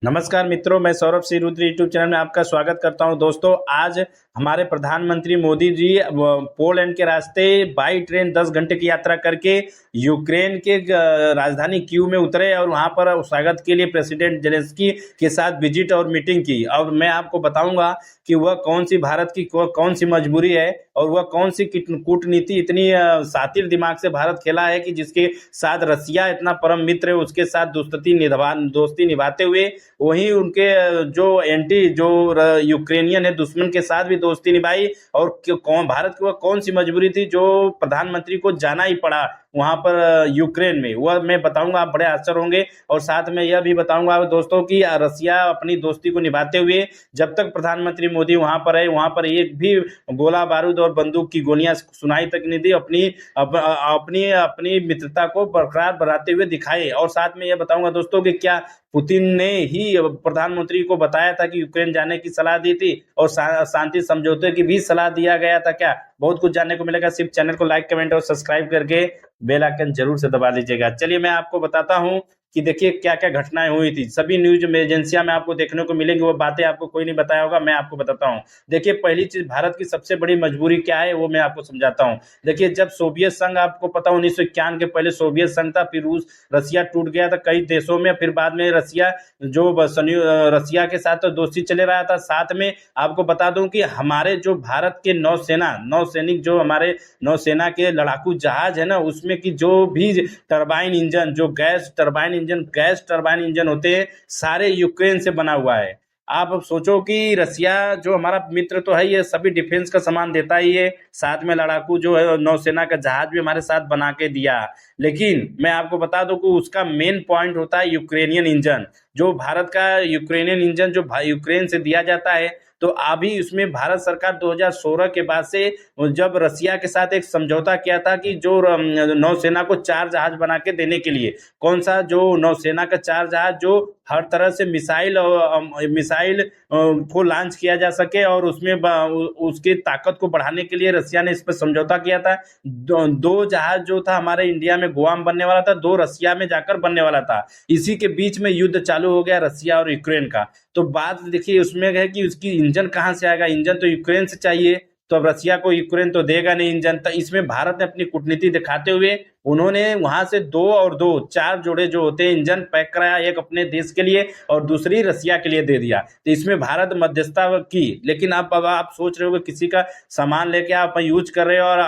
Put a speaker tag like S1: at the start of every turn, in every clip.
S1: नमस्कार मित्रों, मैं सौरभ सिंह रुद्र यूट्यूब चैनल में आपका स्वागत करता हूं। दोस्तों, आज हमारे प्रधानमंत्री मोदी जी पोलैंड के रास्ते बाई ट्रेन 10 घंटे की यात्रा करके यूक्रेन के राजधानी कीव में उतरे और वहां पर स्वागत के लिए प्रेसिडेंट जेलेंस्की के साथ विजिट और मीटिंग की। और मैं आपको बताऊंगा कि वह कौन सी भारत की कौन सी मजबूरी है और वह कौन सी कूटनीति इतनी शातिर दिमाग से भारत खेला है कि जिसके साथ रसिया इतना परम मित्र है, उसके साथ दोस्ती निभाते हुए वहीं उनके जो यूक्रेनियन है दुश्मन के साथ भी दोस्ती निभाई। और कौन भारत की वह कौन सी मजबूरी थी जो प्रधानमंत्री को जाना ही पड़ा वहां पर यूक्रेन में, वह मैं बताऊंगा। आप बड़े आश्चर्य होंगे। और साथ में यह भी बताऊंगा दोस्तों कि रसिया अपनी दोस्ती को निभाते हुए जब तक प्रधानमंत्री मोदी वहां पर है वहां पर एक भी गोला बारूद और बंदूक की गोलियां सुनाई तक नहीं दी, अपनी अपनी मित्रता को बरकरार बनाते हुए दिखाए। और साथ में यह बताऊंगा दोस्तों कि क्या पुतिन ने ही प्रधानमंत्री को बताया था कि यूक्रेन जाने की सलाह दी थी और शांति समझौते की भी सलाह दिया गया था क्या? बहुत कुछ जानने को मिलेगा। सिर्फ चैनल को लाइक, कमेंट और सब्सक्राइब करके बेल आइकन जरूर से दबा दीजिएगा। चलिए मैं आपको बताता हूं कि देखिए क्या क्या घटनाएं हुई थी। सभी न्यूज एजेंसियां में आपको देखने को मिलेंगी, वो बातें आपको कोई नहीं बताया होगा, मैं आपको बताता हूं। देखिए पहली चीज, भारत की सबसे बड़ी मजबूरी क्या है वो मैं आपको समझाता हूं। देखिए जब सोवियत संघ, आपको पता 1951 के पहले सोवियत संघ था, फिर रूस रसिया टूट गया था कई देशों में, फिर बाद में रसिया रसिया के साथ तो दोस्ती चले रहा था। साथ में आपको बता दूं कि हमारे जो भारत के नौसैनिक जो हमारे नौसेना के लड़ाकू जहाज है ना, उसमें की जो भी टरबाइन इंजन, जो गैस टरबाइन इंजन होते हैं, सारे यूक्रेन से बना हुआ है। आप अब सोचो कि रसिया जो हमारा मित्र तो है, ये सभी डिफेंस का सामान देता ही है, साथ में लड़ाकू जो है नौसेना का जहाज भी हमारे साथ बना के दिया। लेकिन मैं आपको बता दूं कि उसका मेन पॉइंट होता है यूक्रेनियन इंजन। जो भारत का यूक्रेनियन इंजन जो यूक्रेन से दिया जाता है, तो अभी उसमें भारत सरकार 2016 के बाद से जब रसिया के साथ एक समझौता किया था कि जो नौसेना को 4 जहाज बना के देने के लिए, कौन सा, जो नौसेना का 4 जहाज जो हर तरह से मिसाइल को लॉन्च किया जा सके और उसमें उसकी ताकत को बढ़ाने के लिए रसिया ने इस पर समझौता किया था। दो जहाज जो था हमारे इंडिया में गोवा में बनने वाला था, 2 रसिया में जाकर बनने वाला था। इसी के बीच में युद्ध चालू हो गया रसिया और यूक्रेन का। तो बात देखिए उसमें है कि उसकी इंजन कहाँ से आएगा? इंजन तो यूक्रेन से चाहिए, तो अब रसिया को यूक्रेन तो देगा नहीं इंजन। तो इसमें भारत ने अपनी कूटनीति दिखाते हुए उन्होंने वहां से 2 और 2 4 जोड़े जो होते हैं इंजन पैक कराया, एक अपने देश के लिए और दूसरी रसिया के लिए दे दिया। तो इसमें भारत मध्यस्थता की। लेकिन अब आप सोच रहे हो कि किसी का सामान लेके आप यूज कर रहे हो और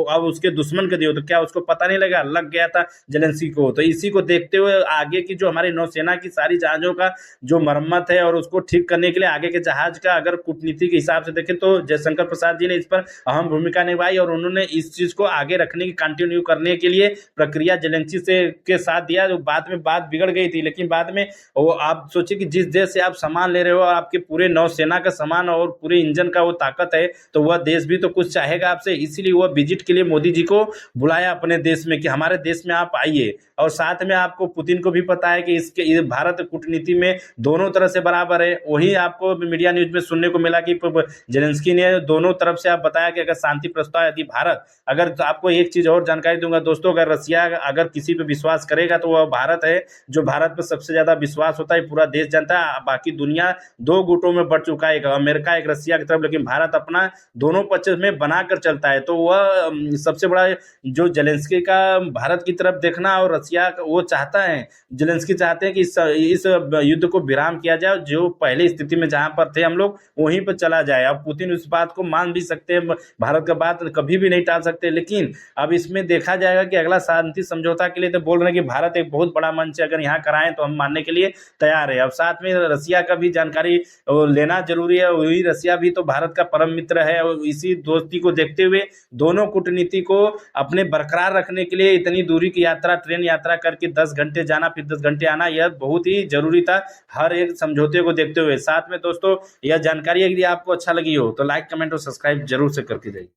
S1: अब उसके दुश्मन के दियो, तो क्या उसको पता नहीं लगा? लग गया था जेलेंस्की को। तो इसी को देखते हुए आगे की जो हमारी नौसेना की सारी जहाजों का जो मरम्मत है और उसको ठीक करने के लिए आगे के जहाज का अगर कूटनीति के हिसाब से देखें तो जयशंकर प्रसाद जी ने इस पर अहम भूमिका निभाई और उन्होंने इस चीज को आगे रखने की, कंटिन्यू करने के लिए प्रक्रिया जेलेंस्की से के साथ दिया। जो बाद में बात बिगड़ गई थी, लेकिन बाद में वो आप सोचिए कि जिस देश से आप सामान ले रहे हो, आपके पूरे नौसेना का सामान और पूरे इंजन का वो ताकत है, तो वह देश भी तो कुछ चाहेगा आपसे। इसीलिए वह विजिट के लिए मोदी जी को बुलाया अपने देश में कि हमारे देश में आप आइए। और साथ में आपको पुतिन को भी पता है कि इसके भारत कूटनीति में दोनों तरह से बराबर है। वही आपको मीडिया न्यूज में सुनने को मिला कि जेलेंस्की ने दोनों तरफ से आप बताया कि अगर शांति प्रस्ताव यदि भारत, अगर तो आपको एक चीज और जानकारी दूंगा दोस्तों, अगर रसिया अगर किसी पे विश्वास करेगा तो वह भारत है। जो भारत पर सबसे ज्यादा विश्वास होता है पूरा देश जानता है। बाकी दुनिया 2 गुटों में बढ़ चुका है, एक अमेरिका एक रसिया की तरफ, लेकिन भारत अपना दोनों पक्ष में बनाकर चलता है। तो वह सबसे बड़ा जो जेलेंस्की का भारत की तरफ देखना और रसिया वो चाहता है, जेलेंस्की चाहते हैं कि इस युद्ध को विराम किया जाए, जो पहले स्थिति में जहां पर थे हम लोग वहीं पर चला जाए। अब पुतिन उस बात को मान भी सकते हैं, भारत का बात कभी भी नहीं टाल सकते, लेकिन अब इसमें देखा जाएगा कि अगला शांति समझौता के लिए तो बोल रहे हैं कि भारत एक बहुत बड़ा मंच है, अगर यहाँ कराएं तो हम मानने के लिए तैयार है। अब साथ में रसिया का भी जानकारी लेना जरूरी है। वही रसिया भी तो भारत का परम मित्र है और इसी दोस्ती को देखते हुए दोनों कूटनीति को अपने बरकरार रखने के लिए इतनी दूरी की यात्रा, ट्रेन यात्रा करके 10 घंटे जाना फिर 10 घंटे आना, यह बहुत ही जरूरी था हर एक समझौते को देखते हुए। साथ में दोस्तों यह जानकारी यदि आपको अच्छा लगी हो तो लाइक, कमेंट और सब्सक्राइब जरूर से करके जाइए।